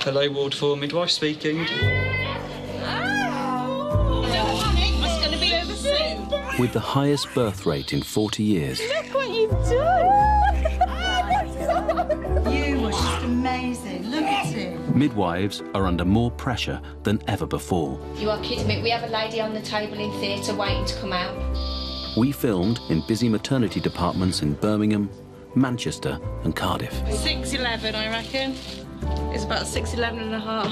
Hello, Ward 4 midwife speaking. With the highest birth rate in 40 years. Look what you've done! You were just amazing. Look at him. Midwives are under more pressure than ever before. You are kidding me. We have a lady on the table in theatre waiting to come out. We filmed in busy maternity departments in Birmingham, Manchester and Cardiff. 6'11", I reckon. It's about 6'11 and a half.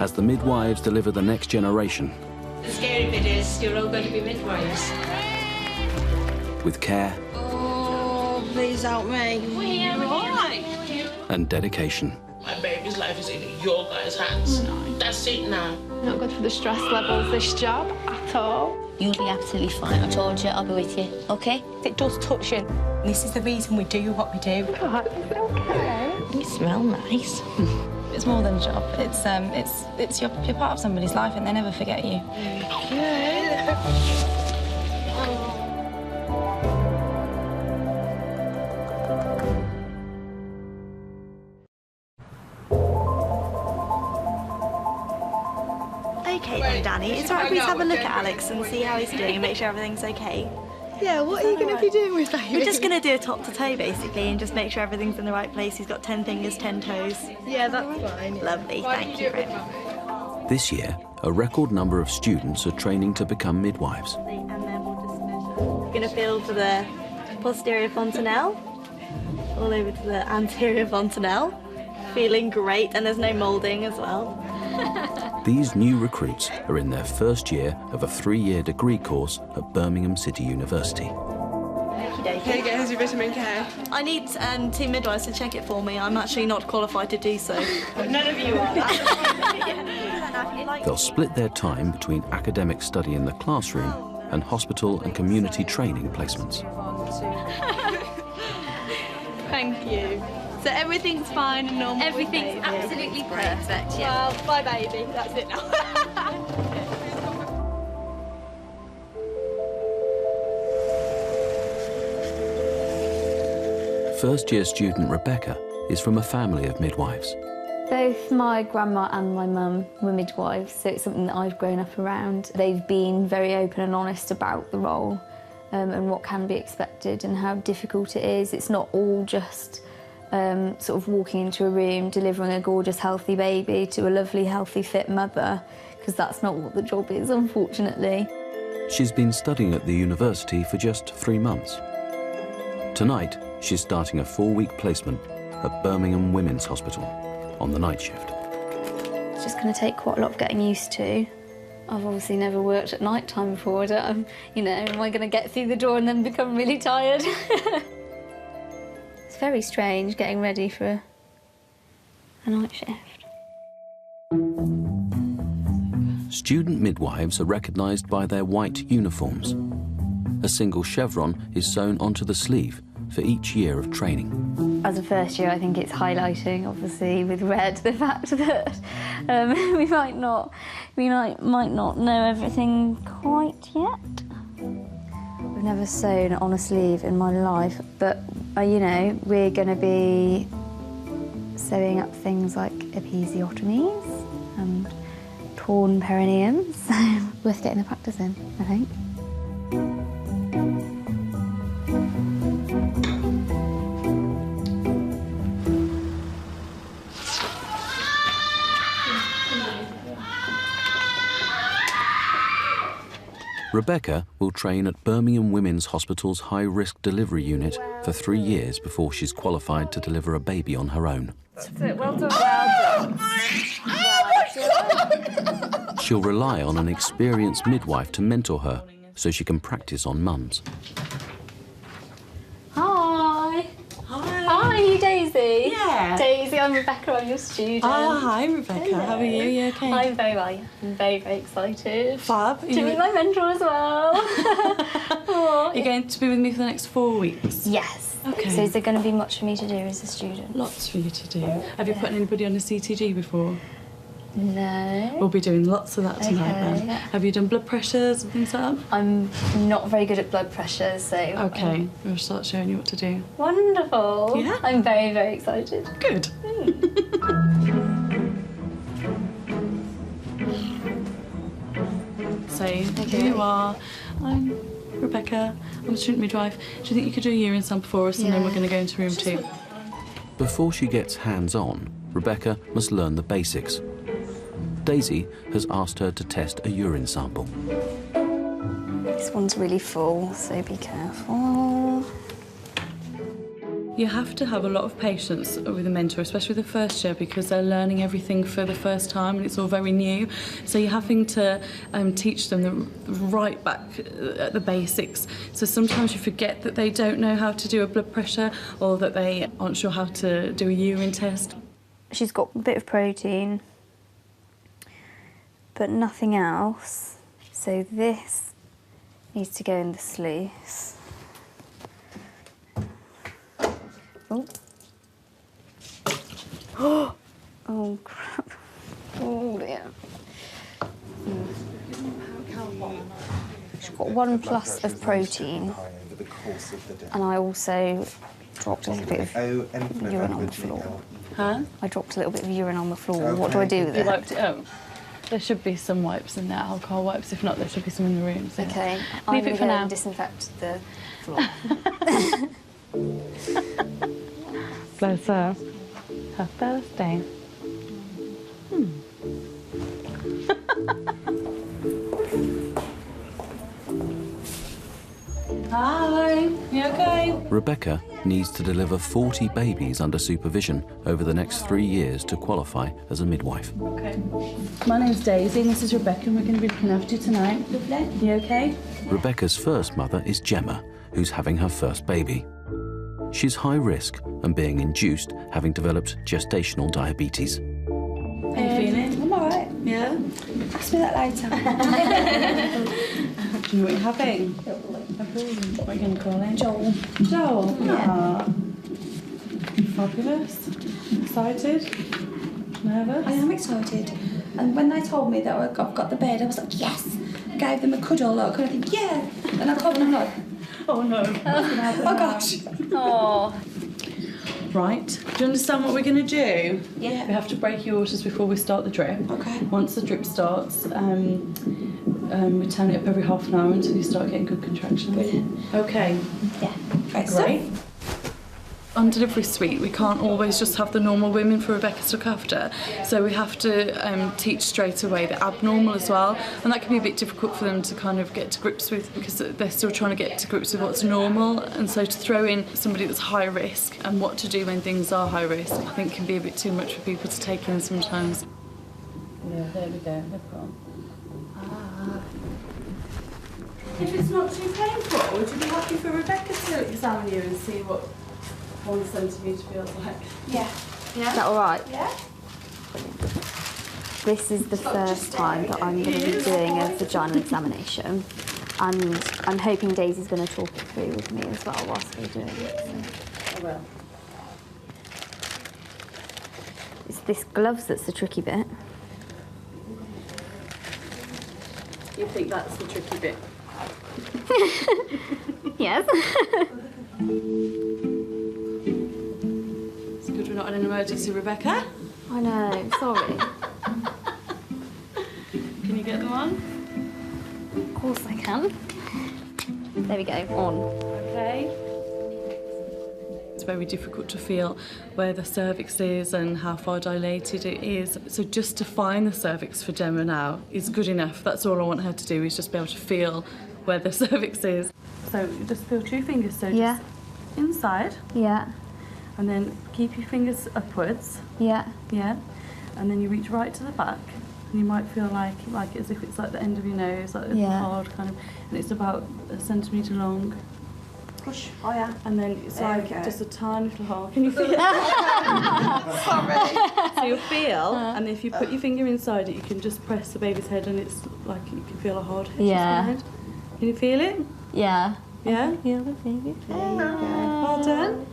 As the midwives deliver the next generation. The scary bit is you're all going to be midwives. With care. Oh, please help me. We're all right. And dedication. My baby's life is in your guys' hands. That's it now. Not good for the stress levels, this job, at all. You'll be absolutely fine. I told you, I'll be with you, OK? It does touch you. This is the reason we do what we do. God, it's okay. You smell nice. It's more than a job. It's you're part of somebody's life and they never forget you. OK then, Danny, it's all right if we have a look at Alex and see how he's doing and make sure everything's OK. Yeah, what are you going to be doing with that? We're just going to do a top to toe, basically, and just make sure everything's in the right place. He's got 10 fingers, 10 toes. Yeah, that's fine. Lovely, thank you very much. This year, a record number of students are training to become midwives. And then we'll just measure. We're going to feel for the posterior fontanelle, all over to the anterior fontanelle. Feeling great, and there's no moulding as well. These new recruits are in their first year of a 3-year degree course at Birmingham City University. Here you go, here's your vitamin K. I need 2 midwives to check it for me. I'm actually not qualified to do so. None of you are. They'll split their time between academic study in the classroom and hospital and community training placements. Thank you. So everything's fine and normal? Everything's absolutely perfect, yeah. Well, bye, baby. That's it now. First-year student Rebecca is from a family of midwives. Both my grandma and my mum were midwives, so it's something that I've grown up around. They've been very open and honest about the role and what can be expected and how difficult it is. It's not all just sort of walking into a room, delivering a gorgeous, healthy baby to a lovely, healthy, fit mother, because that's not what the job is, unfortunately. She's been studying at the university for just 3 months. Tonight, she's starting a 4-week placement at Birmingham Women's Hospital on the night shift. It's just going to take quite a lot of getting used to. I've obviously never worked at night time before. Am I going to get through the door and then become really tired? It's very strange getting ready for a night shift. Student midwives are recognised by their white uniforms. A single chevron is sewn onto the sleeve for each year of training. As a first year, I think it's highlighting, obviously, with red, the fact that we might not know everything quite yet. I've never sewn on a sleeve in my life, but, we're going to be sewing up things like episiotomies and torn perineums, so worth getting the practice in, I think. Rebecca will train at Birmingham Women's Hospital's high-risk delivery unit for 3 years before she's qualified to deliver a baby on her own. That's it. Well done, well done. She'll rely on an experienced midwife to mentor her so she can practice on mums. Hi. Hi, you Daisy? Yeah. Daisy, I'm Rebecca, I'm your student. Oh, hi, Rebecca. Hello. How are you? You okay? I'm very well. I'm very, very excited. Fab. To meet my mentor as well. You're going to be with me for the next 4 weeks? Yes. Okay. So is there going to be much for me to do as a student? Lots for you to do. Have you put anybody on a CTG before? No. We'll be doing lots of that tonight then. Yeah. Have you done blood pressures and things like that? I'm not very good at blood pressure, so... Okay, we'll start showing you what to do. Wonderful. Yeah. I'm very, very excited. Good. Here you are. I'm Rebecca. I'm a student midwife. Do you think you could do a urine sample for us and then we're going to go into room 2? Before she gets hands-on, Rebecca must learn the basics. Daisy has asked her to test a urine sample. This one's really full, so be careful. You have to have a lot of patience with a mentor, especially the first year, because they're learning everything for the first time and it's all very new. So you're having to teach them right back at the basics. So sometimes you forget that they don't know how to do a blood pressure or that they aren't sure how to do a urine test. She's got a bit of protein, but nothing else. So this needs to go in the sluice. Oh. Oh, crap. Oh, dear. She's got 1+ of protein. And I also dropped a little bit of urine on the floor. Huh? I dropped a little bit of urine on the floor. What do I do with it? You wiped it out? There should be some wipes in there, alcohol wipes. If not, there should be some in the room. So. OK. I'm going to go and disinfect the floor. Bless her. Her birthday. Hi, you okay? Rebecca needs to deliver 40 babies under supervision over the next 3 years to qualify as a midwife. Okay. My name's Daisy and this is Rebecca and we're going to be looking after you tonight. Lovely. You okay? Rebecca's first mother is Gemma, who's having her first baby. She's high risk and being induced, having developed gestational diabetes. How are you feeling? I'm all right. Yeah? Ask me that later. Do you know what you're having? What are you going to call him? Joel. Joel? Yeah. Fabulous. Excited? Nervous? I am excited. And when they told me that I've got the bed, I was like, yes. I gave them a cuddle, like, I think, yeah. And I told them, I'm like, oh no. oh gosh. Oh. Right. Do you understand what we're going to do? Yeah. We have to break your waters before we start the drip. Okay. Once the drip starts, we turn it up every half an hour until you start getting good contractions. Brilliant. Okay. Yeah. Great. On delivery suite, we can't always just have the normal women for Rebecca to look after, so we have to teach straight away the abnormal as well, and that can be a bit difficult for them to kind of get to grips with because they're still trying to get to grips with what's normal, and so to throw in somebody that's high risk and what to do when things are high risk, I think can be a bit too much for people to take in sometimes. Yeah, there we go, they've gone. If it's not too painful, would you be happy for Rebecca to examine you and see what 1 centimetre feels like? Yeah. Is that all right? Yeah. This is the first time that I'm going to be doing a vaginal examination, and I'm hoping Daisy's going to talk it through with me as well whilst we're doing it. So. I will. It's this gloves that's the tricky bit. You think that's the tricky bit? Yes. It's good we're not in an emergency, Rebecca. I know, sorry. Can you get them on? Of course I can. There we go, on. Okay. It's very difficult to feel where the cervix is and how far dilated it is. So just to find the cervix for Gemma now is good enough. That's all I want her to do, is just be able to feel where the cervix is. So just feel 2 fingers, so Yeah. just inside. Yeah. And then keep your fingers upwards. Yeah. Yeah. And then you reach right to the back. And you might feel like as if it's like the end of your nose, like a hard kind of, and it's about 1 centimetre long. Push higher. And then it's There like we go. just a tiny little hole. Can you feel it? Sorry. So you'll feel, and if you put your finger inside it, you can just press the baby's head, and it's like you can feel a hard head. Yeah. Head. Can you feel it? Yeah. Yeah? Feel the baby. Well done.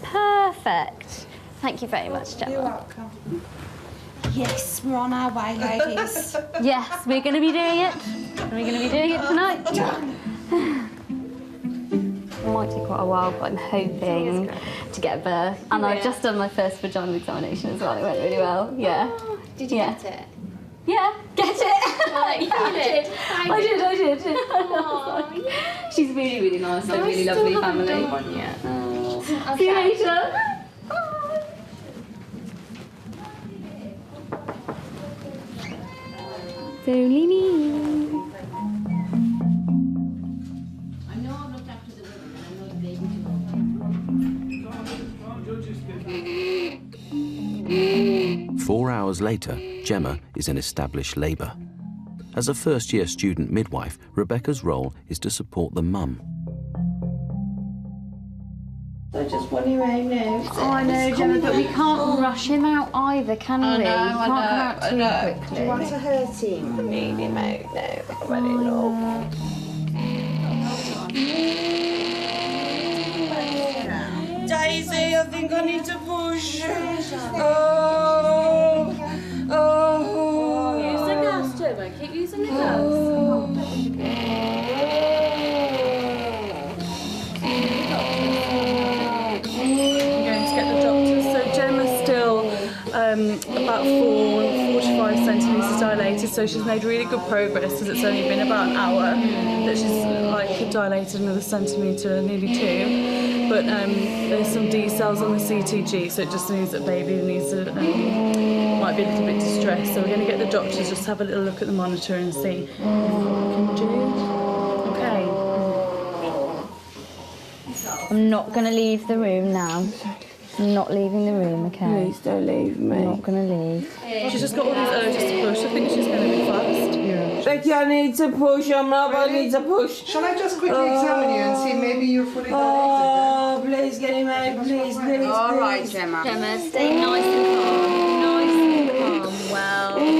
Perfect. Thank you very much, Gemma. You're welcome. Yes, we're on our way, ladies. Yes, we're going to be doing it. We're going to be doing it tonight. It might take quite a while, but I'm hoping to get birth. And I've just done my first vaginal examination as well. It went really well. Yeah. Did you get it? Yeah, get it? I did. She's really, really nice, a really lovely family. See you later. It's only me. I know I've looked after the women and I know the baby too. 4 hours later, Gemma is in established labour. As a first-year student midwife, Rebecca's role is to support the mum. So just one you home now. Oh, I know, Gemma, but we can't rush him out either, can we? I know, He can't come out too quickly. Do you want to hurt him? I need him out now. I'm ready, love. Daisy, I think I need to push. Use the gas, Gemma. Keep using the gas. About 45 centimetres dilated, so she's made really good progress because it's only been about an hour that she's like dilated another centimetre, nearly 2. But there's some D cells on the CTG, so it just means that baby needs to, might be a little bit distressed. So we're going to get the doctors just have a little look at the monitor and see what we can do. Okay. I'm not going to leave the room now. I'm not leaving the room, okay? Please don't leave me. I'm not going to leave. She's just got all these urges to push. I think she's going to be fast. Yeah. Becky, I need to push. I'm not. I need to push. Shall I just quickly examine you and see maybe you're fully dilated? Oh, please get him out. Please. All right, Gemma. Gemma, stay nice and calm. Nice and calm. Well done.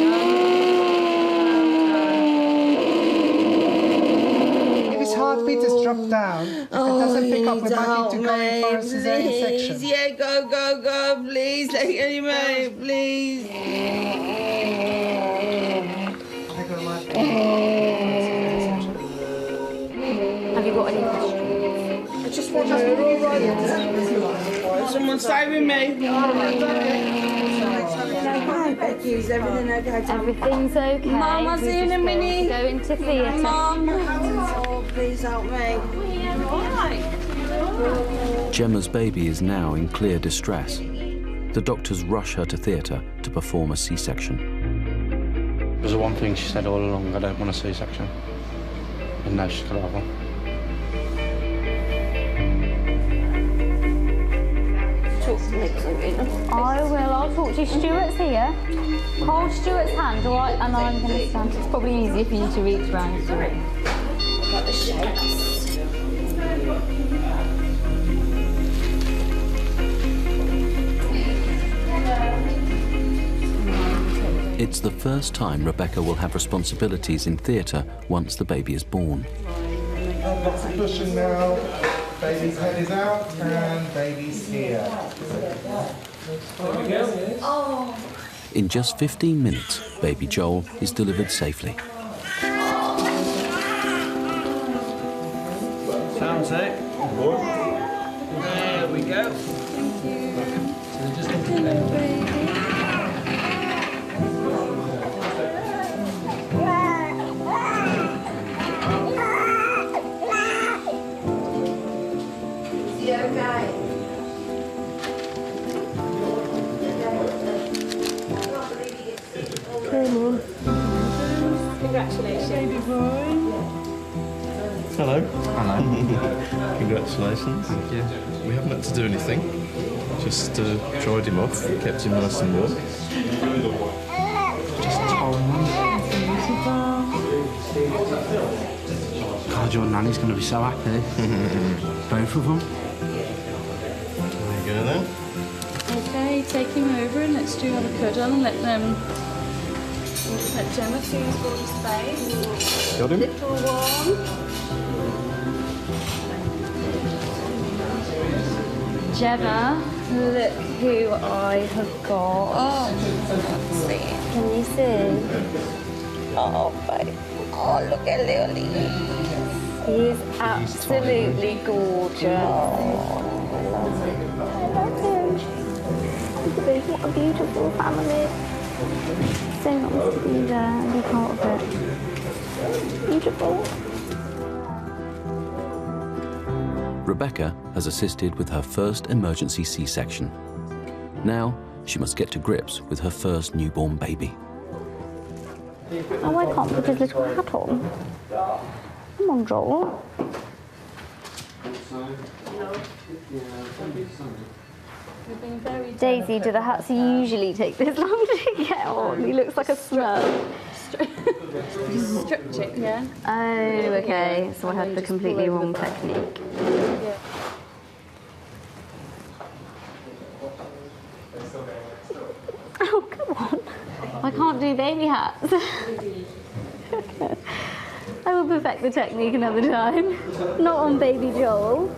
If his heartbeat has dropped down, if it doesn't pick up, we might need to go in for a cesarean section. Yeah, go. Please, let him out, please. Have you got any questions? I just want to Someone stay with me. Becky, is everything okay? Everything's okay. Mum, I'll see you in a minute. Go into theatre. Mum, oh, please help me. Gemma's baby is now in clear distress. The doctors rush her to theatre to perform a C-section. It was the one thing she said all along, I don't want a C-section. And now she's got to have one. I will. I'll talk to you. Stuart's here. Hold Stuart's hand, all right? And I'm going to stand. It's probably easier for you to reach round to it. I've got the shakes. It's the first time Rebecca will have responsibilities in theatre once the baby is born. Lots of pushing now. Baby's head is out and baby's here. In just 15 minutes, baby Joel is delivered safely. Sound check. There we go. Congratulations. Baby boy. Hello. Hello. Congratulations. Thank you. We haven't had to do anything. Just dried him off, kept him nice and warm. Just told me. God, your nanny's going to be so happy. Both of them. There you go then. Okay, take him over and let's do have a cuddle and let Gemma see his body space. Got him? Little one. Gemma, look who I have got. Oh, Can you see? oh, babe. Oh, look at Lily. He is absolutely gorgeous. I love him. What a beautiful family. So nice to be there and be part of it. Beautiful. Rebecca has assisted with her first emergency C-section. Now, she must get to grips with her first newborn baby. Oh, I can't put his little hat on. Come on, Joel. Daisy, do the hats usually take this long to get on? He looks like a smurf. Stretch it, yeah. Oh, okay. So I had the completely wrong technique. Yeah. Oh, come on. I can't do baby hats. I will perfect the technique another time. Not on baby Joel.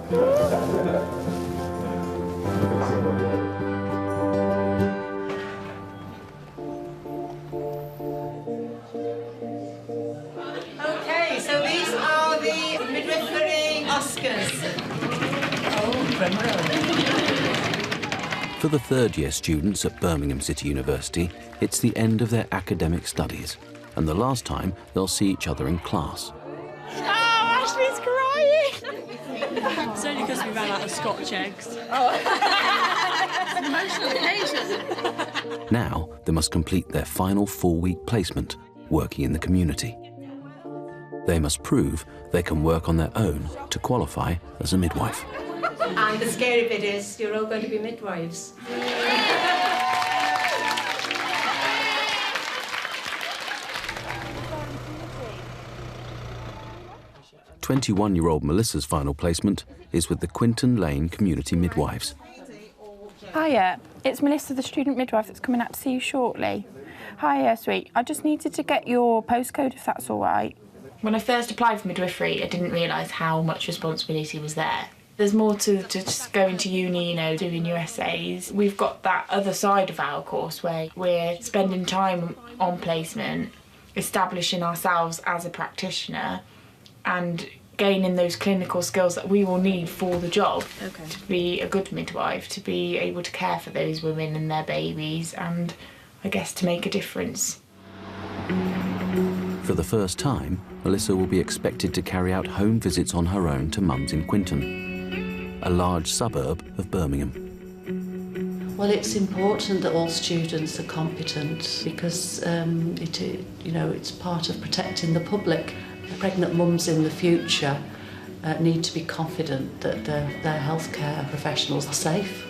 Okay, so these are the midwifery Oscars. For the third-year students at Birmingham City University, it's the end of their academic studies and the last time they'll see each other in class. Oh, Ashley's crying! It's only because we ran out of Scotch eggs. It's an emotional occasion. Now they must complete their final 4-week placement, working in the community. They must prove they can work on their own to qualify as a midwife. And the scary bit is you're all going to be midwives. 21-year-old Melissa's final placement is with the Quinton Lane Community Midwives. Hiya, it's Melissa, the student midwife that's coming out to see you shortly. Hiya, sweet. I just needed to get your postcode, if that's all right. When I first applied for midwifery, I didn't realise how much responsibility was there. There's more to just going to uni, you know, doing your essays. We've got that other side of our course where we're spending time on placement, establishing ourselves as a practitioner and gaining those clinical skills that we will need for the job to be a good midwife, to be able to care for those women and their babies and, I guess, to make a difference. For the first time, Melissa will be expected to carry out home visits on her own to mums in Quinton, a large suburb of Birmingham. Well, it's important that all students are competent because it's part of protecting the public. Pregnant mums in the future need to be confident that their healthcare professionals are safe.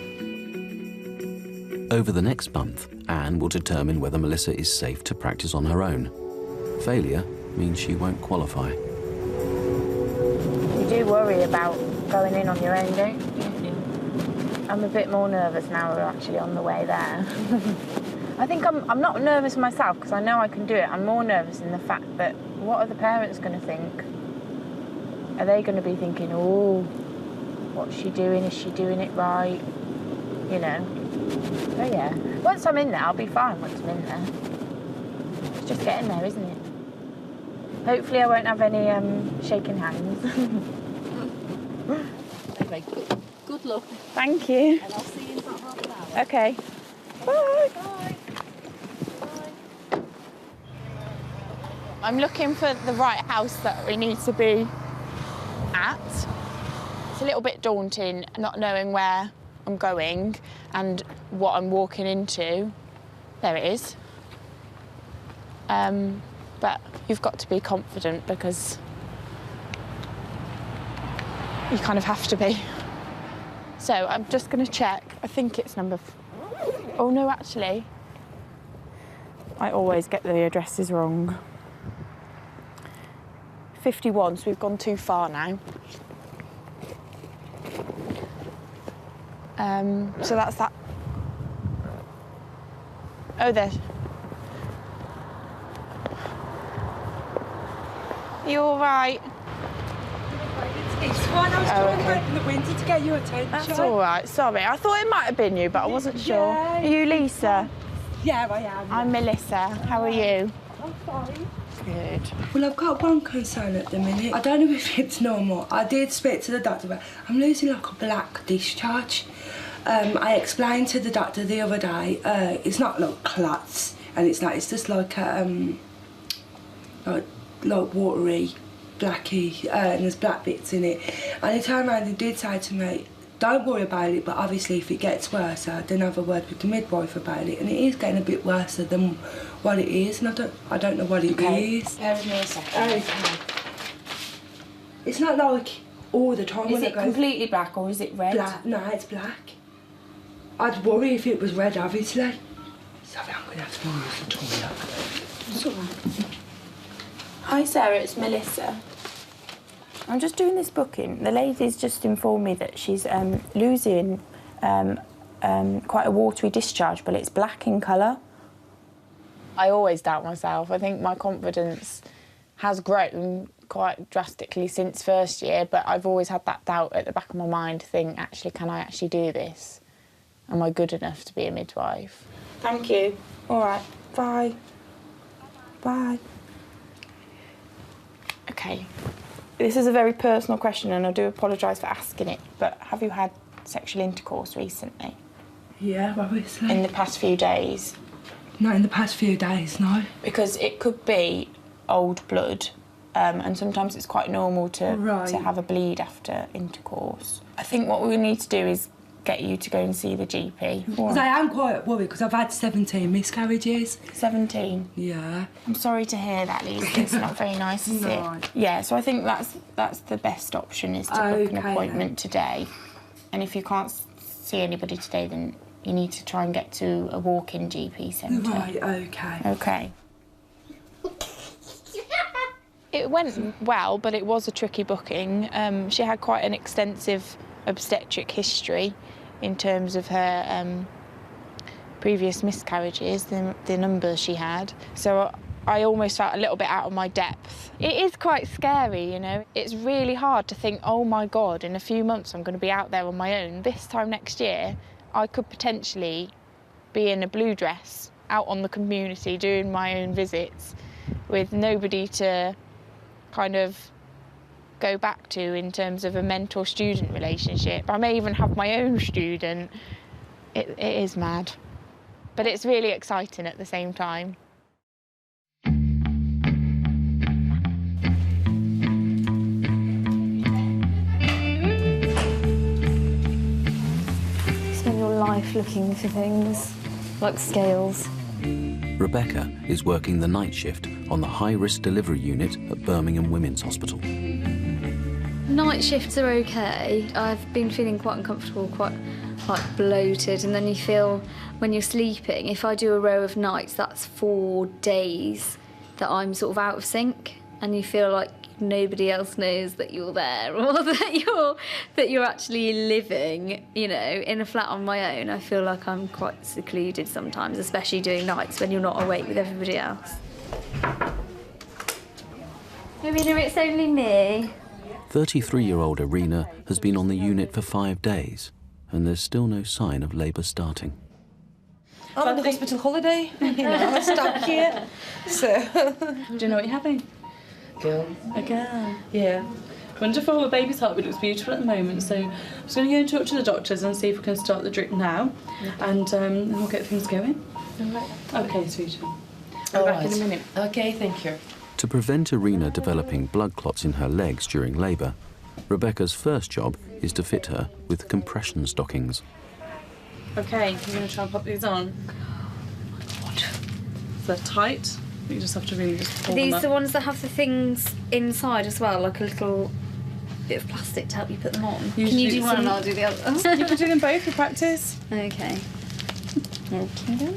Over the next month, Anne will determine whether Melissa is safe to practice on her own. Failure means she won't qualify. You do worry about going in on your own, don't you? I'm a bit more nervous now we're actually on the way there. I think I'm not nervous myself because I know I can do it. I'm more nervous in the fact that what are the parents going to think? Are they going to be thinking, oh, what's she doing? Is she doing it right? You know. So yeah, once I'm in there, I'll be fine once I'm in there. It's just getting there, isn't it? Hopefully I won't have any shaking hands. Anyway, good luck. Thank you. And I'll see you in about half an hour. Okay. Bye. Bye. I'm looking for the right house that we need to be at. It's a little bit daunting not knowing where I'm going and what I'm walking into. There it is. But you've got to be confident because you kind of have to be. So I'm just going to check. I think it's number... Oh, no, actually. I always get the addresses wrong. 51, so we've gone too far now. So that's that. Oh, there. Are you all right? It's fine. I was trying to open the window to get your attention. That's all right. Sorry, I thought it might have been you, but I wasn't sure. Are you Lisa? Yeah, I am. I'm Melissa. How are you? I'm fine. Good. Well, I've got one concern at the minute. I don't know if it's normal. I did speak to the doctor, but I'm losing like a black discharge. I explained to the doctor the other day, it's not like clots. and it's just like watery, blacky, and there's black bits in it. And he turned around and did say to me, don't worry about it, but obviously if it gets worse, then have a word with the midwife about it. And it is getting a bit worse than what it is, and I don't know what it is. Bear with me a second. Okay. It's not like all the time. Is it completely black or is it red? Black. No, it's black. I'd worry if it was red, obviously. Sorry, I'm going to have to use the toilet. It's all right. Hi Sarah, it's Melissa. I'm just doing this booking. The lady's just informed me that she's losing quite a watery discharge, but it's black in colour. I always doubt myself. I think my confidence has grown quite drastically since first year, but I've always had that doubt at the back of my mind to think, actually, can I actually do this? Am I good enough to be a midwife? Thank you. All right, bye. Bye. Okay. This is a very personal question and I do apologise for asking it, but have you had sexual intercourse recently? Yeah, obviously. In the past few days? Not in the past few days, no. Because it could be old blood, and sometimes it's quite normal to have a bleed after intercourse. I think what we need to do is get you to go and see the GP. Because I am quite worried because I've had 17 miscarriages. 17? Yeah. I'm sorry to hear that, Lisa. It's not very nice, is it? Yeah, so I think that's the best option, is to book an appointment today. And if you can't see anybody today, then you need to try and get to a walk-in GP centre. Right, OK. OK. It went well, but it was a tricky booking. She had quite an extensive obstetric history in terms of her previous miscarriages, the numbers she had. So I almost felt a little bit out of my depth. It is quite scary, you know. It's really hard to think, oh my God, in a few months I'm going to be out there on my own. This time next year, I could potentially be in a blue dress, out on the community, doing my own visits, with nobody to kind of go back to in terms of a mentor-student relationship. I may even have my own student. It is mad, but it's really exciting at the same time. Spend your life looking for things like scales. Rebecca is working the night shift on the high-risk delivery unit at Birmingham Women's Hospital. Night shifts are okay. I've been feeling quite uncomfortable, quite like bloated, and then you feel when you're sleeping, if I do a row of nights, that's 4 days that I'm sort of out of sync, and you feel like nobody else knows that you're there or that you're actually living, you know, in a flat on my own. I feel like I'm quite secluded sometimes, especially doing nights when you're not awake with everybody else. Irina, it's only me. 33-year-old Irina has been on the unit for 5 days, and there's still no sign of labour starting. I'm on the hospital holiday, you know, I'm stuck here, so... Do you know what you're having? Girl. A girl? Yeah. Wonderful. The baby's heartbeat looks beautiful at the moment, so I'm just going to go and talk to the doctors and see if we can start the drip now, and we'll get things going. All right. OK, sweetie. All I'll be back right. in a minute. OK, thank you. To prevent Irina developing blood clots in her legs during labour, Rebecca's first job is to fit her with compression stockings. OK, you're going to try and pop these on. Oh my God. They're tight. You just have to really just pull Are them these up. the ones that have the things inside as well, like a little bit of plastic to help you put them on? Can you do one and I'll do the other? You can do them both for practice. OK. Okay.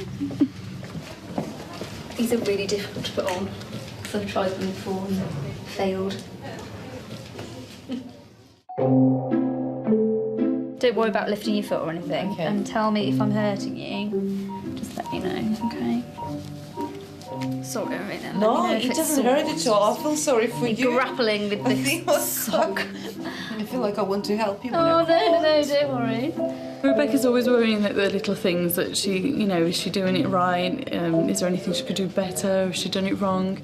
These are really difficult to put on, because I've tried them before and failed. Don't worry about lifting your foot or anything, and tell me if I'm hurting you. Just let me know, OK? Sorry, Irina. No, it doesn't hurt at all. I feel sorry for you. Grappling with this sock. I feel like I want to help you. Oh, no, don't worry. Rebecca's always worrying at the little things that she, you know, is she doing it right? Is there anything she could do better? Has she done it wrong?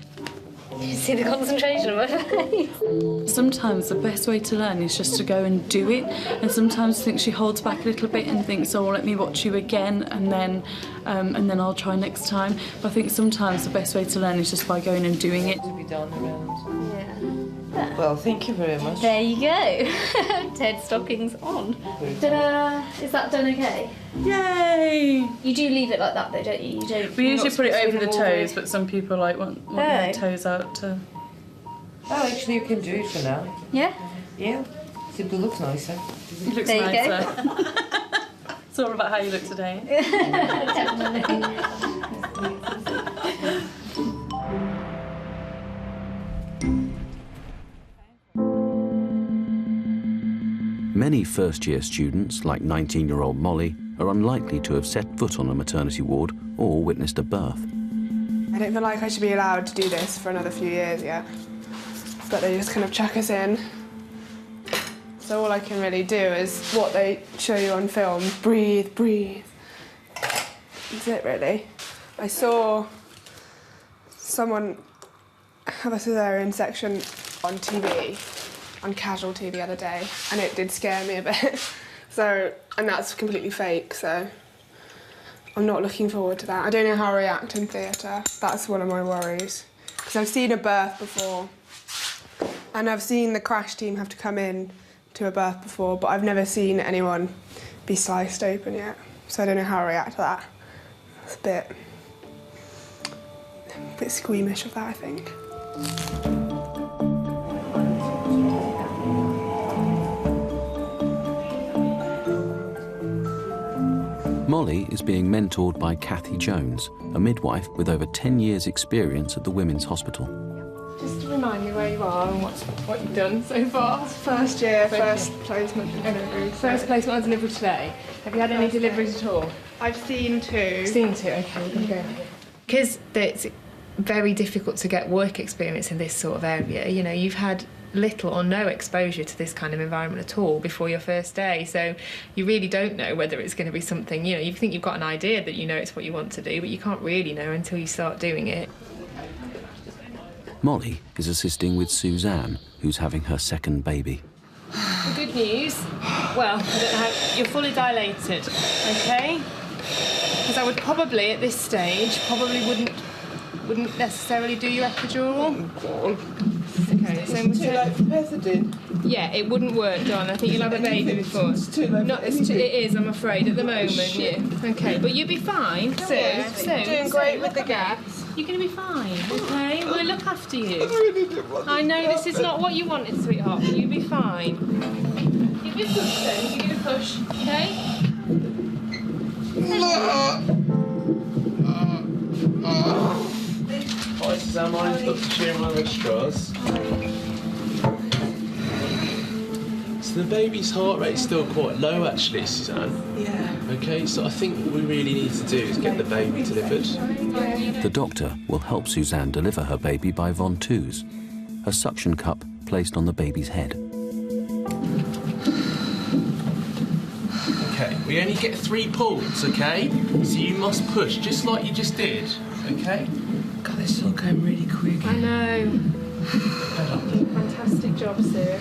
You see the concentration on my face. Sometimes the best way to learn is just to go and do it, and sometimes I think she holds back a little bit and thinks, oh, let me watch you again, and then I'll try next time. But I think sometimes the best way to learn is just by going and doing it. To be done around. Yeah. Well, thank you very much. There you go. Ted stockings on. Ta-da! Is that done okay? Yay! You do leave it like that though, don't you? You don't. We usually put it over the toes, but some people want their toes out to... Oh, actually, you can do it for now. Yeah? Yeah. Simply looks nicer. It looks there you nicer. It's all about how you look today. Definitely. Many first-year students, like 19-year-old Molly, are unlikely to have set foot on a maternity ward or witnessed a birth. I don't feel like I should be allowed to do this for another few years yet, but they just kind of chuck us in. So all I can really do is what they show you on film, breathe, breathe. That's it, really. I saw someone have a cesarean section on TV, on Casualty the other day, and it did scare me a bit. And that's completely fake, so I'm not looking forward to that. I don't know how I react in theatre. That's one of my worries. Because I've seen a birth before, and I've seen the crash team have to come in to a birth before, but I've never seen anyone be sliced open yet. So I don't know how I react to that. It's a bit squeamish of that, I think. Molly is being mentored by Kathy Jones, a midwife with over 10 years' experience at the Women's Hospital. Just to remind me where you are and what you've done so far. First year, first placement and delivery. First placement and delivery today. Have you had any deliveries at all? I've seen two. Seen two, okay, we're going to go. Because it's very difficult to get work experience in this sort of area. You know, you've had little or no exposure to this kind of environment at all before your first day, so you really don't know whether it's going to be something, you know, you think you've got an idea that you know it's what you want to do, but you can't really know until you start doing it. Molly is assisting with Suzanne, who's having her second baby. The good news, well, I don't know how, you're fully dilated, okay? Because I would probably, at this stage, wouldn't necessarily do your epidural. Okay, so it's too late for Bethadine. Yeah, it wouldn't work, Don. I think you'll have a baby before. It's too late. It is, I'm afraid, at the moment. Yeah. Okay, but you'll be fine. Soon. Doing great with the gas. You're going to be fine, okay? We'll look after you. I know this is not what you wanted, sweetheart, but you'll be fine. Give me a push then. Give me a push, okay? Hi Suzanne, my name's Dr. Shearer, my registrars. So the baby's heart rate's still quite low actually, Suzanne. Yeah. Okay, so I think what we really need to do is get the baby delivered. The doctor will help Suzanne deliver her baby by Ventouse, a suction cup placed on the baby's head. Okay, we only get 3 pulls, okay? So you must push, just like you just did, okay? God, this is all going really quick. I know. Fantastic job, Sue,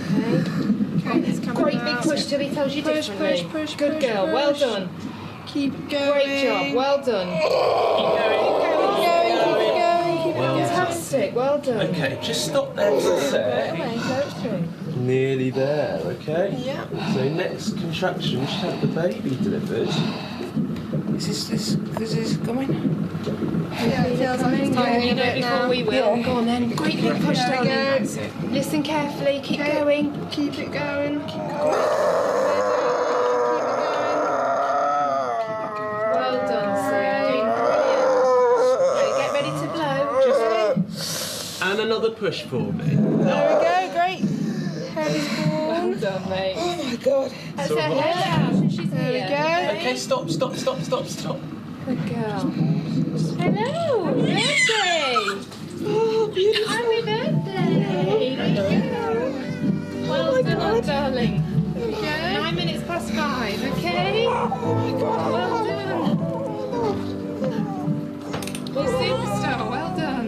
okay? Great big push till he tells you differently. Push. Good girl, well done. Keep going. Great job, well done. Keep going. Fantastic, well done. Okay, just stop there for a sec. Nearly there, okay? Yeah. So next contraction, we should have the baby delivered. Is this going? Yeah, it feels like it's timing a bit now. Before we will. Yeah. Go on then. Great big push, darling. Listen carefully. Keep going. Keep it going. Well done, Sue. Doing brilliant. Get ready to blow. And another push for me. There we go. Great. Head is born. Well done, mate. Oh my God. That's her head out. She's There we go. Okay, stop. Good girl. Hello. Happy birthday. Oh, beautiful. Happy birthday. Well done, darling. There we go. 9 minutes past 5, okay? Oh my God. Well done. You're a superstar. Well done.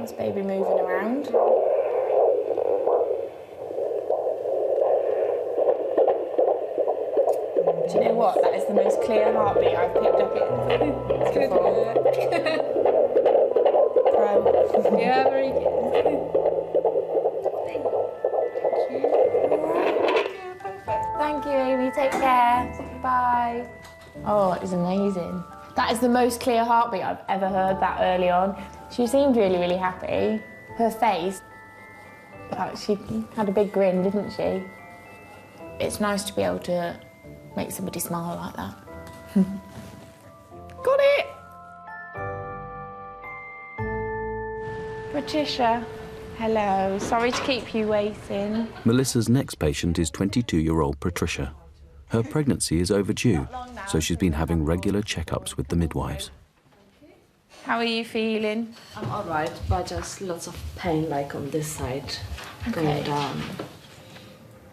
This baby moving around. Do you know what? That is the most clear heartbeat I've picked up in. It's good work. Pro. Yeah, very good. Thank you, Amy. Take care. Bye. Oh, it's amazing. That is the most clear heartbeat I've ever heard that early on. She seemed really, really happy. Her face, like she had a big grin, didn't she? It's nice to be able to make somebody smile like that. Got it! Patricia, hello. Sorry to keep you waiting. Melissa's next patient is 22-year-old Patricia. Her pregnancy is overdue, so she's been having regular checkups with the midwives. How are you feeling? I'm all right, but just lots of pain, like on this side, going down.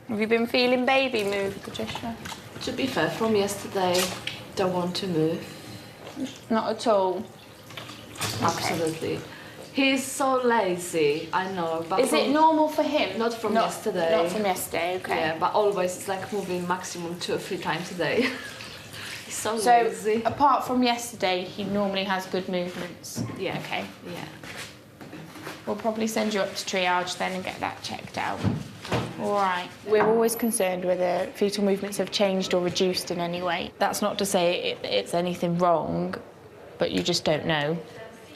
Have you been feeling baby move, Patricia? To be fair, from yesterday, don't want to move. Not at all? Absolutely. He's so lazy, I know. But Is it normal for him? Not from yesterday. Not from yesterday, okay. Yeah, but always it's like moving maximum 2 or 3 times a day. He's so lazy. Apart from yesterday, he normally has good movements? Yeah. Okay. Yeah. We'll probably send you up to triage then and get that checked out. All right. We're always concerned whether fetal movements have changed or reduced in any way. That's not to say it's anything wrong, but you just don't know.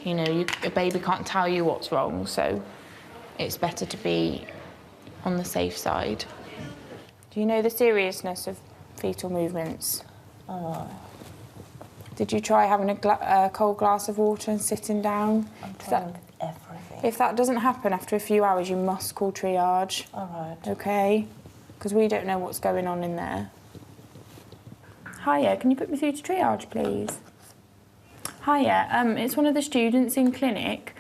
You know, a baby can't tell you what's wrong, so it's better to be on the safe side. Do you know the seriousness of fetal movements? Did you try having a cold glass of water and sitting down? I'm trying everything. If that doesn't happen after a few hours, you must call triage. All right. Okay? Because we don't know what's going on in there. Hiya, can you put me through to triage, please? Hiya, it's one of the students in clinic.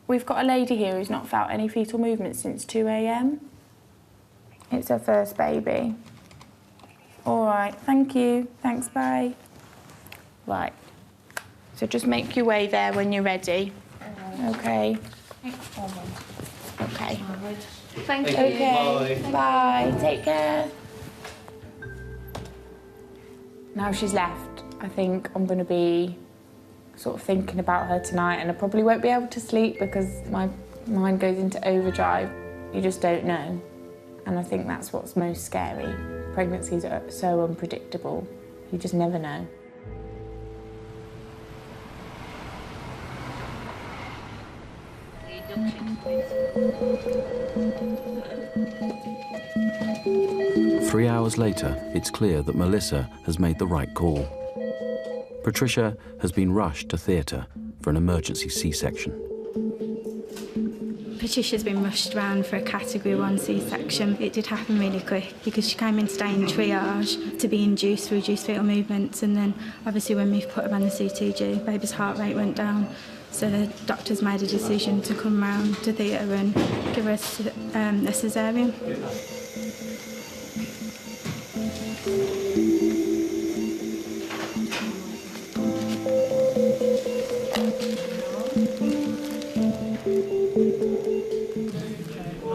We've got a lady here who's not felt any fetal movement since 2 a.m. It's her first baby. All right, thank you. Thanks, bye. Right. So just make your way there when you're ready. Okay. Okay. Thank you. Okay. Bye. Take care. Now she's left, I think I'm going to be sort of thinking about her tonight, and I probably won't be able to sleep because my mind goes into overdrive. You just don't know. And I think that's what's most scary. Pregnancies are so unpredictable. You just never know. Three hours later, it's clear that Melissa has made the right call. Patricia has been rushed to theatre for an emergency C-section. Patricia's been rushed around for a Category 1 C-section. It did happen really quick because she came in today in triage to be induced for reduced fetal movements, and then obviously when we put her on the CTG, baby's heart rate went down. So the doctors made a decision to come round to theatre and give her a caesarean.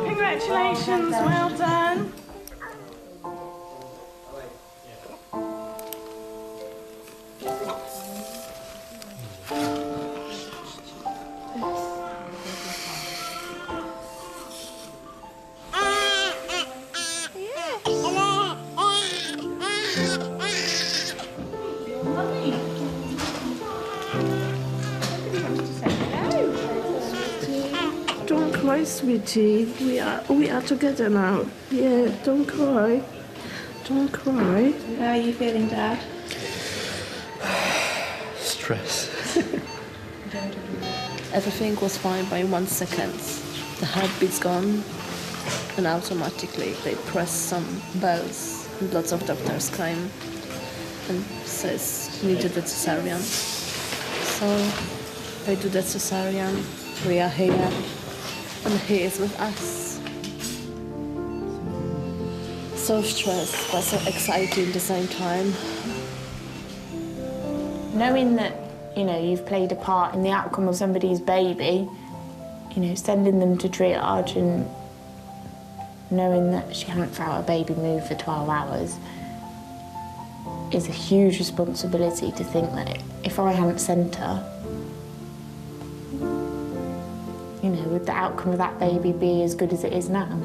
Congratulations, well done. Don't cry, sweetie. We are together now. Yeah, don't cry. Don't cry. How are you feeling, Dad? Stress. Everything was fine by 1 second. The heartbeat's gone, and automatically they press some bells, and lots of doctors came and says needed a cesarean. So they do the cesarean. We are here, and he is with us. So stressed, but so excited at the same time. Knowing that You know, you've played a part in the outcome of somebody's baby. You know, sending them to triage and knowing that she hadn't felt a baby move for 12 hours is a huge responsibility, to think that if I hadn't sent her, you know, would the outcome of that baby be as good as it is now?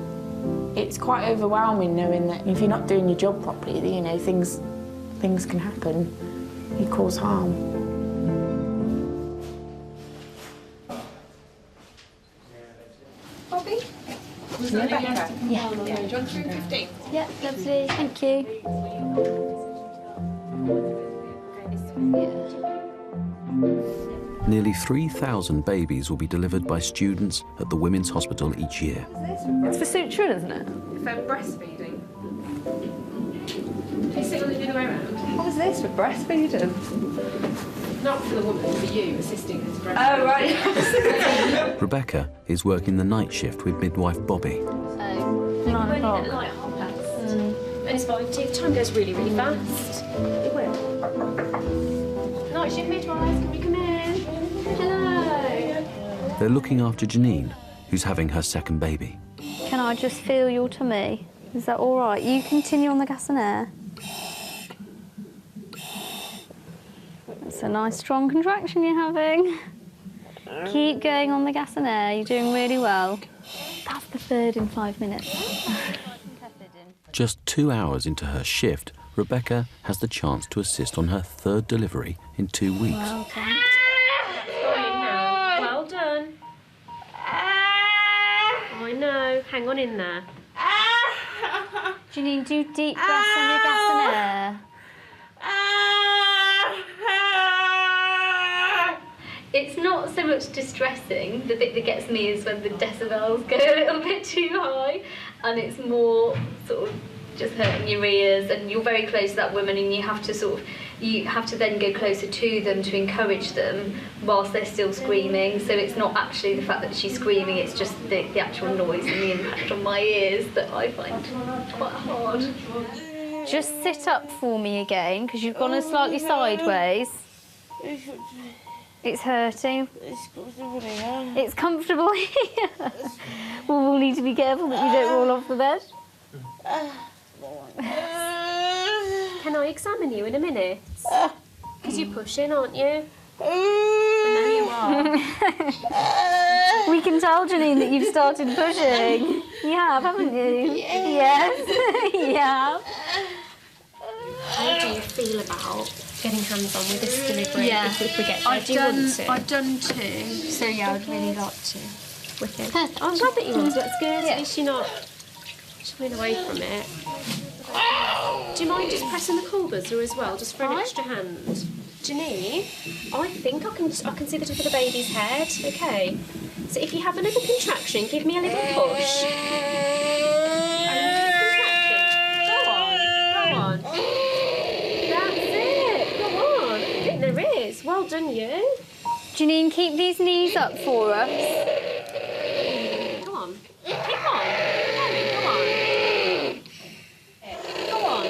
It's quite overwhelming knowing that if you're not doing your job properly, you know, things can happen. You cause harm. Bobby? Rebecca? Yeah. Do you want 3:15? Yeah, lovely. Thank you. Nearly 3,000 babies will be delivered by students at the Women's Hospital each year. It's for suturing, isn't it? For breastfeeding. Do you sit on the other way around? What is this for breastfeeding? Not for the woman, for you, assisting her to breastfeed. Oh, right. Rebecca is working the night shift with midwife Bobby. So, 9 o'clock. Like 5:30. And it's 5:02. Time goes really, really fast. It will. Night shift midwives, can we come in? Hello. They're looking after Janine, who's having her second baby. Can I just feel your tummy? Is that all right? You continue on the gas and air. That's a nice strong contraction you're having. Keep going on the gas and air. You're doing really well. That's the third in 5 minutes. Just 2 hours into her shift, Rebecca has the chance to assist on her third delivery in 2 weeks. Well done. Well done. I know. Hang on in there. Janine, do deep breaths on your gas and air. It's not so much distressing. The bit that gets me is when the decibels go a little bit too high, and it's more sort of just hurting your ears, and you're very close to that woman, and you have to then go closer to them to encourage them whilst they're still screaming. So it's not actually the fact that she's screaming, it's just the actual noise and the impact on my ears that I find quite hard. Just sit up for me again, because you've gone slightly sideways. It's hurting. It's comfortable here. Well, we'll need to be careful that you don't roll off the bed. Can I examine you in a minute? Because you're pushing, aren't you? I know you are. We can tell, Janine, that you've started pushing. You have, haven't you? Yes. You have. How do you feel about getting hands-on with this delivery if we get there? I've do you want to? I've done 2, so yeah, I'd really like to. Wicked. I'm glad that you want to. That's good. At least you're not shying away from it. Do you mind just pressing the call buzzer as well, just for an extra hand? Janine, I think I can see the tip of the baby's head. Okay. So if you have another contraction, give me a little push. Go on. That's it. Go on. I think there is. Well done, you. Janine, keep these knees up for us. Come on. Keep on. Come on. Go on.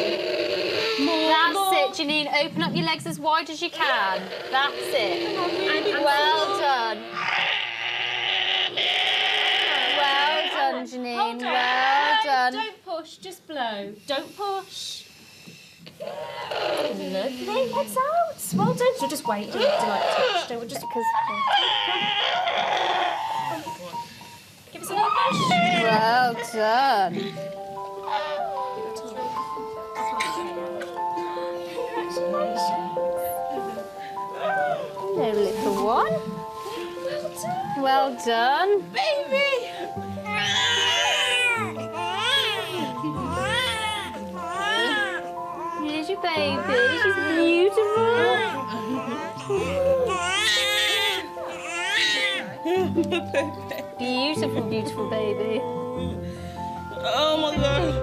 That's it, Janine. Open up your legs as wide as you can. That's it. Well done. Well done, Janine. Well done. Don't push, just blow. Don't push. Lovely. Heads out. Well done. So just wait. Don't have to touch. Don't just because. Give us a little push. Well done. Hello, little one. Well done. Baby! Here's your baby. She's beautiful. Beautiful, beautiful baby. Oh my God.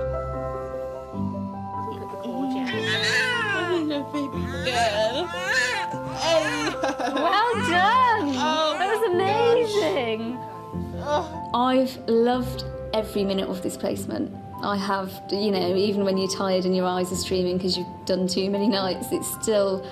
Well done. That was amazing. I've loved every minute of this placement. I have, you know, even when you're tired and your eyes are streaming because you've done too many nights, it's still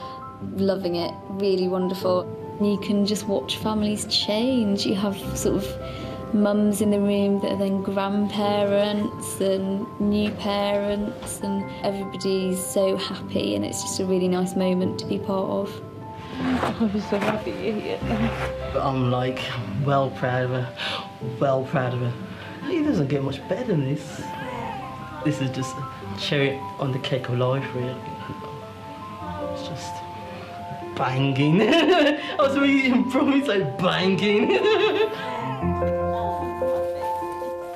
loving it, really wonderful. You can just watch families change. You have sort of mums in the room that are then grandparents and new parents, and everybody's so happy, and it's just a really nice moment to be part of. I'm so happy you're here. I'm like well proud of her, well proud of her. It doesn't get much better than this. This is just a cherry on the cake of life, really. It's just banging. I was reading from it's like banging.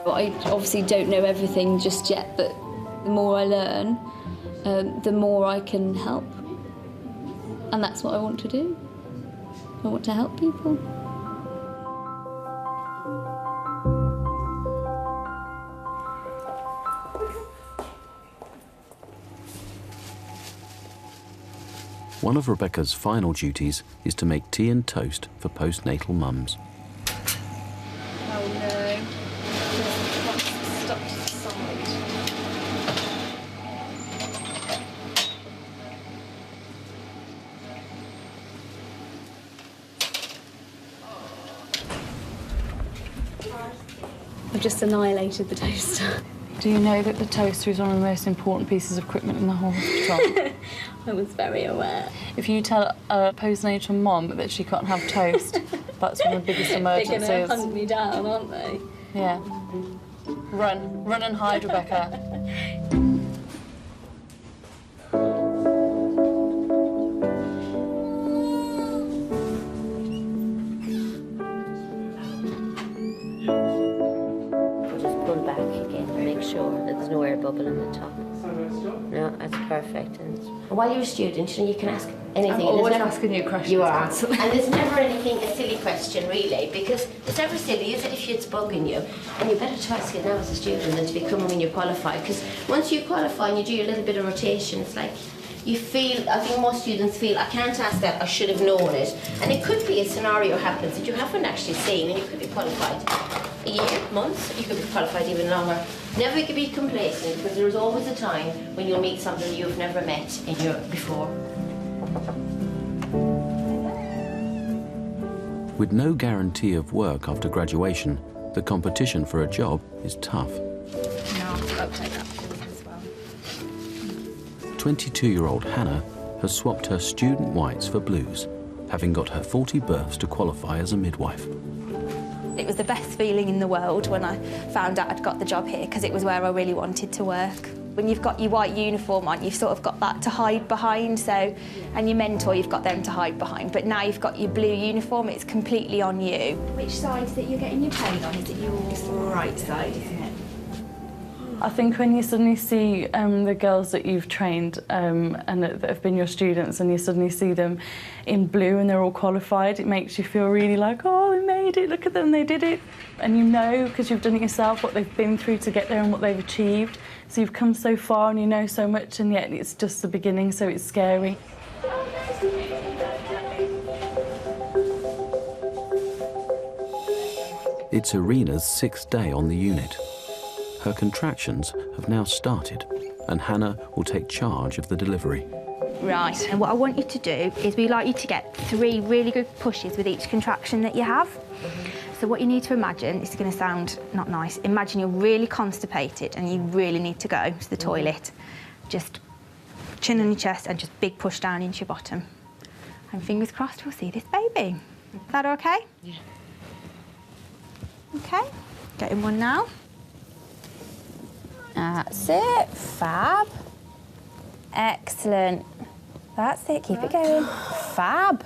I obviously don't know everything just yet, but the more I learn, the more I can help. And that's what I want to do. I want to help people. One of Rebecca's final duties is to make tea and toast for postnatal mums. Oh no. Stuck to the side. I've just annihilated the toaster. Do you know that the toaster is one of the most important pieces of equipment in the whole hospital? I was very aware. If you tell a postnatal mom that she can't have toast, that's one of the biggest emergencies. They're going to hunt me down, aren't they? Yeah. Run. Run and hide, Rebecca. No air bubble in the top. No, that's perfect. And while you're a student, you can ask anything. I'm always asking you questions. You are. And there's never anything a silly question, really, because it's never silly, is it, if shit's bugging you? And you're better to ask it now as a student than to become when you're qualified, because once you qualify and you do your little bit of rotation, it's like you feel, I think most students feel, I can't ask that, I should have known it. And it could be a scenario happens that you haven't actually seen, and you could be qualified a year, months, you could be qualified even longer. Never be complacent, because there is always a time when you'll meet something you've never met in your before. With no guarantee of work after graduation, the competition for a job is tough. No, I'll take that as well. 22-year-old Hannah has swapped her student whites for blues, having got her 40 births to qualify as a midwife. It was the best feeling in the world when I found out I'd got the job here, because it was where I really wanted to work. When you've got your white uniform on, you've sort of got that to hide behind, so, and your mentor, you've got them to hide behind, but now you've got your blue uniform, it's completely on you. Which side is it you're getting your paid on? Is it your right side, isn't it? I think when you suddenly see the girls that you've trained and that have been your students, and you suddenly see them in blue and they're all qualified, it makes you feel really like, oh, they made it, look at them, they did it. And you know, because you've done it yourself, what they've been through to get there and what they've achieved. So you've come so far and you know so much, and yet it's just the beginning, so it's scary. It's Irina's 6th day on the unit. Her contractions have now started, and Hannah will take charge of the delivery. Right, and what I want you to do is we'd like you to get 3 really good pushes with each contraction that you have. So what you need to imagine, this is going to sound not nice, imagine you're really constipated and you really need to go to the toilet. Just chin on your chest and just big push down into your bottom. And fingers crossed we'll see this baby. Is that okay? Yeah. Okay, getting one now. That's it, fab. Excellent. That's it, keep it going. Fab.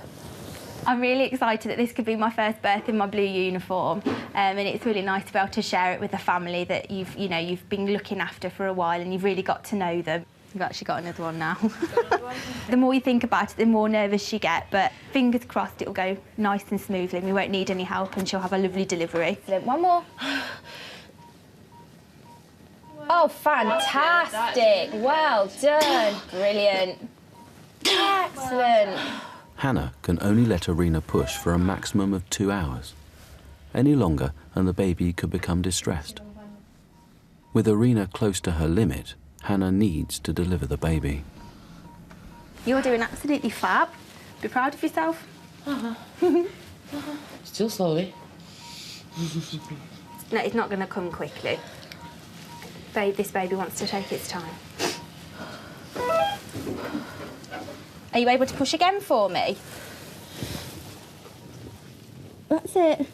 I'm really excited that this could be my first birth in my blue uniform, and it's really nice to be able to share it with a family that you've been looking after for a while, and you've really got to know them. You've actually got another one now. The more you think about it, the more nervous you get, but fingers crossed it'll go nice and smoothly and we won't need any help and she'll have a lovely delivery. One more. Oh, fantastic. Well done. Brilliant. Excellent. Hannah can only let Irina push for a maximum of 2 hours. Any longer and the baby could become distressed. With Irina close to her limit, Hannah needs to deliver the baby. You're doing absolutely fab. Be proud of yourself. Still slowly. No, it's not going to come quickly. This baby wants to take its time. Are you able to push again for me? That's it.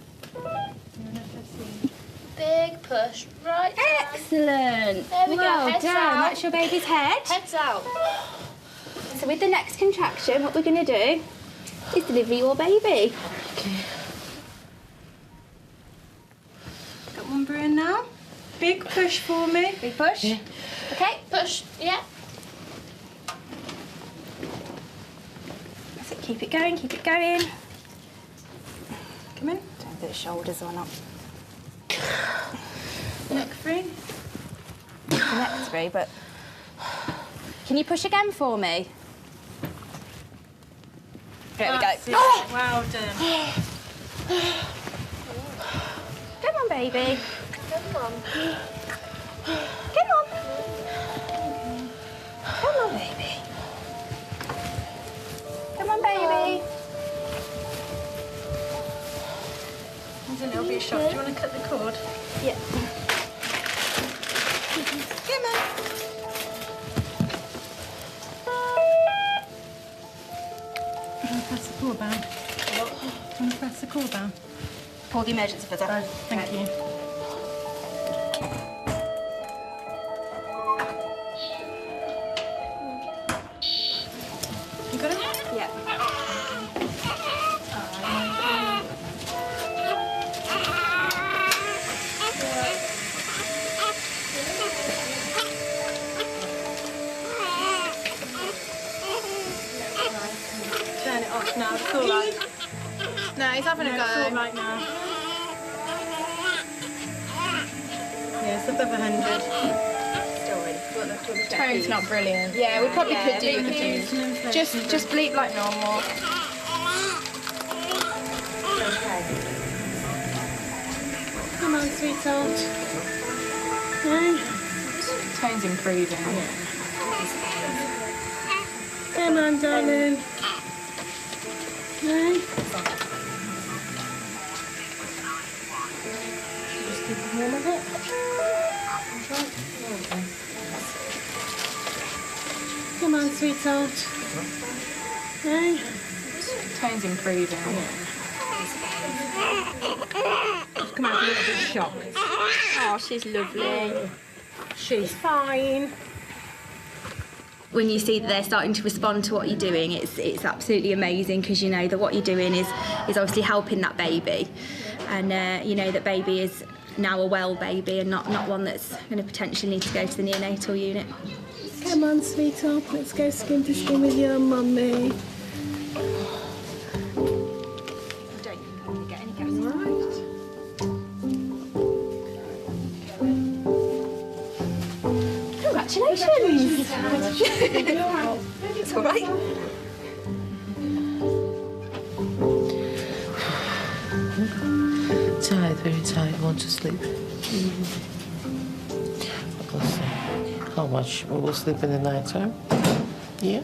Big push, right. Excellent. There we well go, heads done. out. That's your baby's head. Heads out. So with the next contraction, what we're going to do is deliver your baby. Okay. Got one brewing now. Big push for me. Big push. Yeah. Okay, push. Yeah. That's it. Keep it going. Keep it going. Come in. Don't know if the shoulders or not. Neck free. The neck's free, but can you push again for me? There we go. Oh! Well done. Come on, baby. Come on. Come on. Come on, baby. Come on, baby. There's a little bit of shock. Do you want to cut the cord? Yeah. Come on. Press the cord down. Want to press the cord down? Pull the emergency buzzer. Oh, thank you. You got it? Yeah. Turn it off now. It's all right. No, he's having a go. It's all right now. Yeah, it's above 100. Tone's not brilliant. Yeah, we probably could do with the tune. Just bleep like normal. Come on, sweetheart. No. Tone's improving. Come on, darling. No. Just keep it warm a bit. Come on, sweetheart. No. Tone's improving. She's come out a little bit shocked. Oh, she's lovely. She's fine. When you see that they're starting to respond to what you're doing, it's absolutely amazing, because you know that what you're doing is obviously helping that baby, and you know that baby is now a well baby and not one that's going to potentially need to go to the neonatal unit. Come on, sweetheart. Let's go skin to skin with your mummy. Don't get any gas. Congratulations! It's all right. Tired, very tired, want to sleep. How much we will sleep in the night time? Yeah?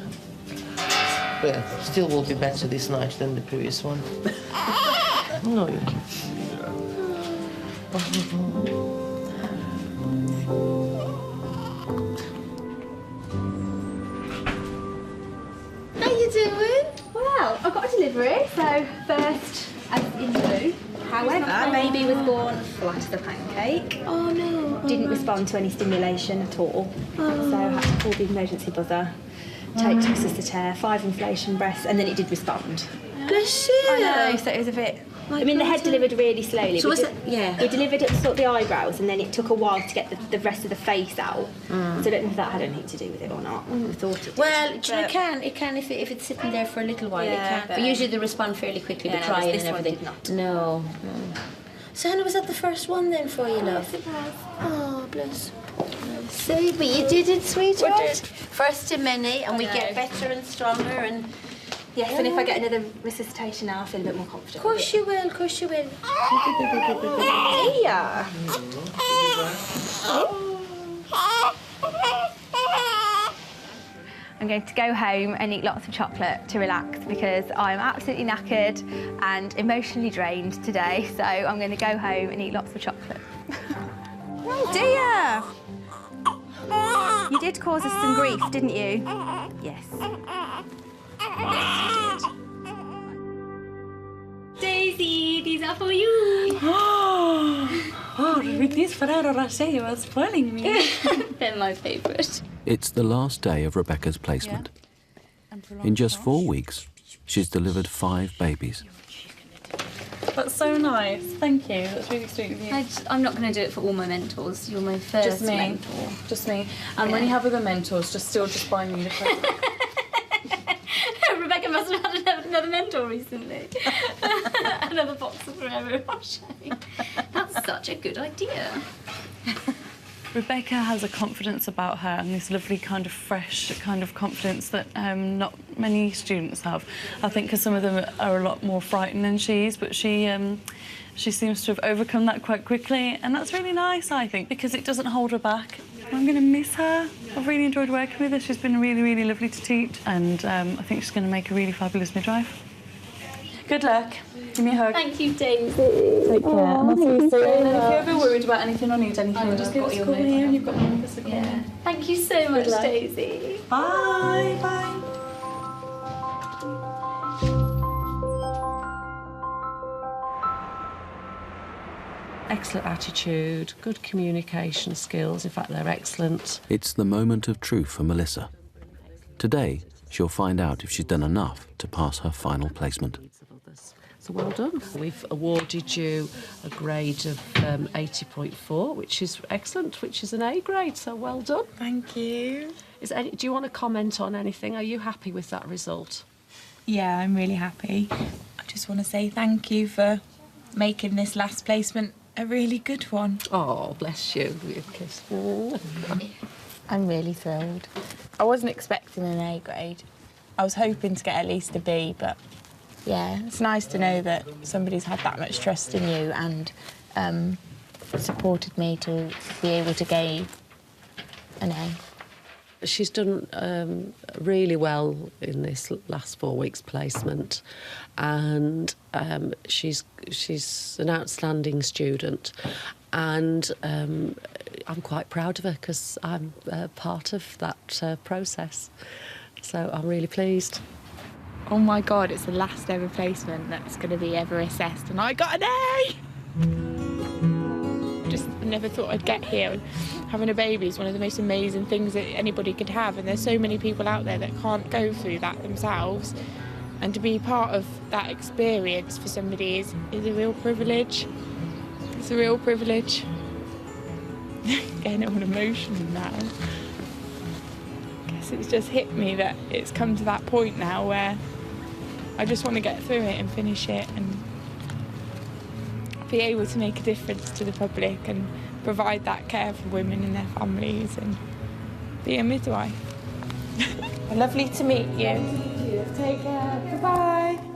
Well, still will be better this night than the previous one. No, you How you doing? Well, I've got a delivery, so first as in blue. However, baby was born flat as a pancake. Oh no. Didn't respond to any stimulation at all. So I had to pull the emergency buzzer, take to sister chair, 5 inflation breaths, and then it did respond. Bless you. I know, so it was a bit... I mean, the head delivered really slowly. So was it? Yeah. We delivered at sort of the eyebrows, and then it took a while to get the rest of the face out. So I don't know if that had anything to do with it or not. I thought it did. Well, it can if it's sitting there for a little while. Yeah, it can. But usually they respond fairly quickly. Yeah, the crying this and one everything. did not. No. So Hannah, was that the first one then for you, love? Oh, bless. So, but you did it, sweetheart. First to many, and we get better and stronger and. Yes, and if I get another resuscitation now, I feel a bit more confident. Of course you will, of course you will. Yeah. I'm going to go home and eat lots of chocolate to relax because I'm absolutely knackered and emotionally drained today. So I'm going to go home and eat lots of chocolate. Oh dear! You did cause us some grief, didn't you? Yes. Yes, you did. Daisy, these are for you. Oh, with this Ferrero Rocher, you are spoiling me. They're my favourite. It's the last day of Rebecca's placement. In just 4 weeks, she's delivered 5 babies. That's so nice. Thank you. That's really sweet of you. I'm not going to do it for all my mentors. You're my first Just me. mentor. Just me. And when you have other mentors, just buy me the present. Rebecca must have had another mentor recently. Another box of Ferrero Rocher. That's such a good idea. Rebecca has a confidence about her and this lovely kind of fresh kind of confidence that not many students have. I think because some of them are a lot more frightened than she is, but she seems to have overcome that quite quickly, and that's really nice, I think, because it doesn't hold her back. I'm going to miss her. I've really enjoyed working with her. She's been really, really lovely to teach, and I think she's going to make a really fabulous midwife. Good luck. Give me a hug. Thank you, Daisy. Take care. And I'll see you soon. And if you're ever worried about anything or need anything, just give us a call here and you've got my number. Yeah. Thank you so much, Daisy. Bye. Bye. Excellent attitude, good communication skills. In fact, they're excellent. It's the moment of truth for Melissa. Today, she'll find out if she's done enough to pass her final placement. So well done. We've awarded you a grade of 80.4, which is excellent, which is an A grade, so well done. Thank you. Do you want to comment on anything? Are you happy with that result? Yeah, I'm really happy. I just want to say thank you for making this last placement a really good one. Oh, bless you. Kiss. I'm really thrilled. I wasn't expecting an A grade. I was hoping to get at least a B, but yeah, it's nice to know that somebody's had that much trust in you and supported me to be able to gain an A. She's done really well in this last 4 weeks placement, and she's an outstanding student, and I'm quite proud of her because I'm part of that process. So I'm really pleased. Oh my God, it's the last ever placement that's going to be ever assessed, and I got an A! Just never thought I'd get here. Having a baby is one of the most amazing things that anybody could have, and there's so many people out there that can't go through that themselves. And to be part of that experience for somebody is a real privilege. It's a real privilege. Getting all emotional now. I guess it's just hit me that it's come to that point now where I just want to get through it and finish it and be able to make a difference to the public and provide that care for women and their families and be a midwife. Lovely to meet you. Take care. Bye-bye.